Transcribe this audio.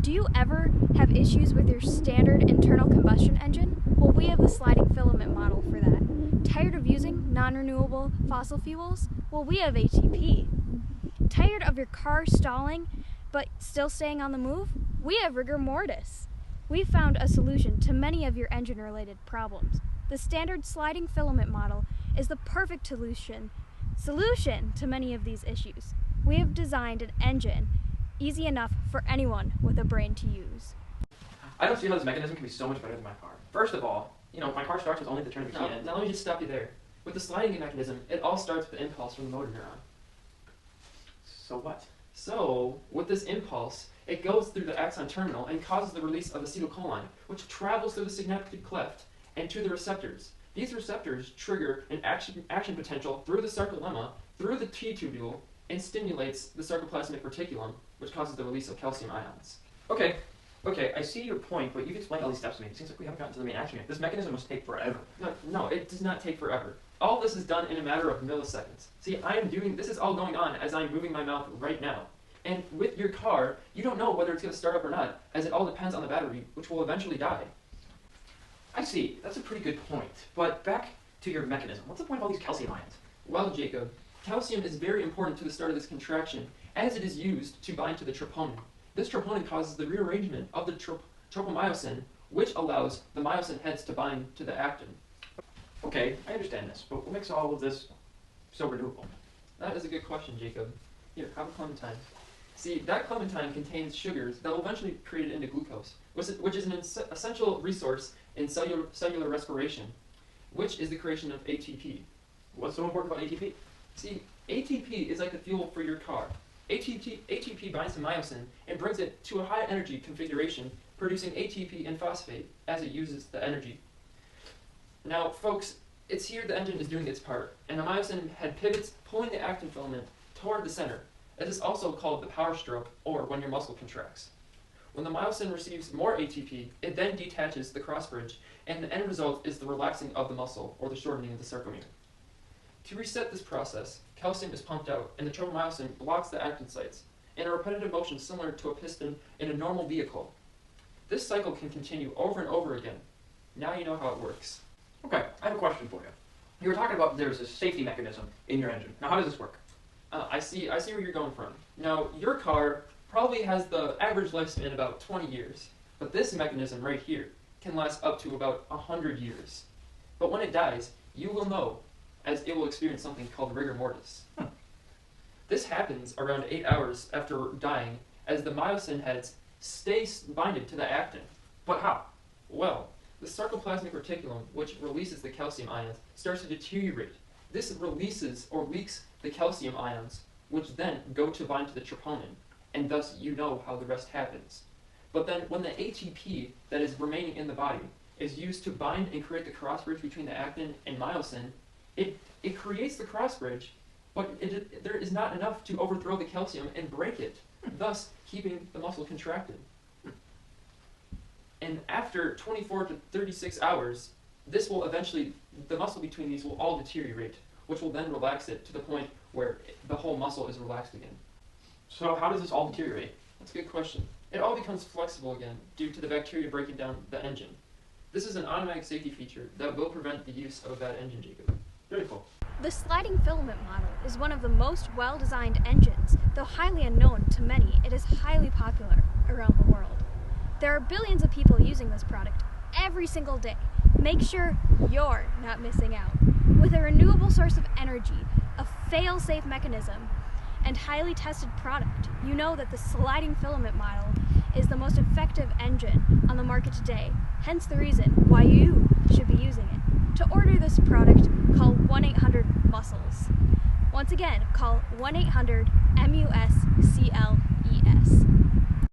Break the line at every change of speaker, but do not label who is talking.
Do you ever have issues with your standard internal combustion engine? Well, we have the sliding filament model for that. Tired of using non-renewable fossil fuels? Well, we have ATP. Tired of your car stalling but still staying on the move? We have rigor mortis. We found a solution to many of your engine-related problems. The standard sliding filament model is the perfect solution to many of these issues. We have designed an engine easy enough for anyone with a brain to use.
I don't see how this mechanism can be so much better than my car. First of all, my car starts with only the turn of the key in.
Now let me just stop you there. With the sliding mechanism, it all starts with the impulse from the motor neuron.
So what?
So, with this impulse, it goes through the axon terminal and causes the release of acetylcholine, which travels through the synaptic cleft and to the receptors. These receptors trigger an action potential through the sarcolemma, through the T-tubule, and stimulates the sarcoplasmic reticulum, which causes the release of calcium ions.
Okay, I see your point, but you've explained all these steps to me. It seems like we haven't gotten to the main action yet. This mechanism must take forever.
No, it does not take forever. All this is done in a matter of milliseconds. See, this is all going on as I'm moving my mouth right now. And with your car, you don't know whether it's going to start up or not, as it all depends on the battery, which will eventually die.
I see. That's a pretty good point. But back to your mechanism. What's the point of all these calcium ions?
Well, Jacob, calcium is very important to the start of this contraction, as it is used to bind to the troponin. This troponin causes the rearrangement of the tropomyosin, which allows the myosin heads to bind to the actin.
Okay, I understand this, but what makes all of this so renewable?
That is a good question, Jacob. Here, have a clementine. See, that clementine contains sugars that will eventually be created into glucose, which is an essential resource in cellular respiration, which is the creation of ATP.
What's so important about ATP?
See, ATP is like the fuel for your car. ATP binds to myosin and brings it to a high energy configuration, producing ATP and phosphate as it uses the energy. Now, folks, it's here the engine is doing its part, and the myosin head pivots, pulling the actin filament toward the center. It is also called the power stroke, or when your muscle contracts. When the myosin receives more ATP, it then detaches the cross bridge, and the end result is the relaxing of the muscle, or the shortening of the sarcomere. To reset this process, calcium is pumped out, and the tropomyosin blocks the actin sites, in a repetitive motion similar to a piston in a normal vehicle. This cycle can continue over and over again. Now you know how it works.
Okay, I have a question for you. You were talking about there's a safety mechanism in your engine. Now, how does this work?
I see where you're going from. Now, your car probably has the average lifespan about 20 years, but this mechanism right here can last up to about 100 years. But when it dies, you will know, as it will experience something called rigor mortis. This happens around 8 hours after dying, as the myosin heads stay binded to the actin.
But how?
Well, the sarcoplasmic reticulum, which releases the calcium ions, starts to deteriorate. This releases or leaks the calcium ions, which then go to bind to the troponin, and thus you know how the rest happens. But then when the ATP that is remaining in the body is used to bind and create the cross bridge between the actin and myosin, it creates the cross bridge, but there is not enough to overthrow the calcium and break it, thus keeping the muscle contracted. And after 24 to 36 hours, the muscle between these will all deteriorate, which will then relax it to the point where the whole muscle is relaxed again.
So how does this all deteriorate?
That's a good question. It all becomes flexible again due to the bacteria breaking down the engine. This is an automatic safety feature that will prevent the use of a bad engine, Jacob.
Very cool.
The sliding filament model is one of the most well-designed engines. Though highly unknown to many, it is highly popular around the world. There are billions of people using this product every single day. Make sure you're not missing out. With a renewable source of energy, a fail-safe mechanism, and highly tested product, you know that the sliding filament model is the most effective engine on the market today, hence the reason why you should be using it. To order this product, call 1-800-MUSCLES. Once again, call 1-800-MUSCLES.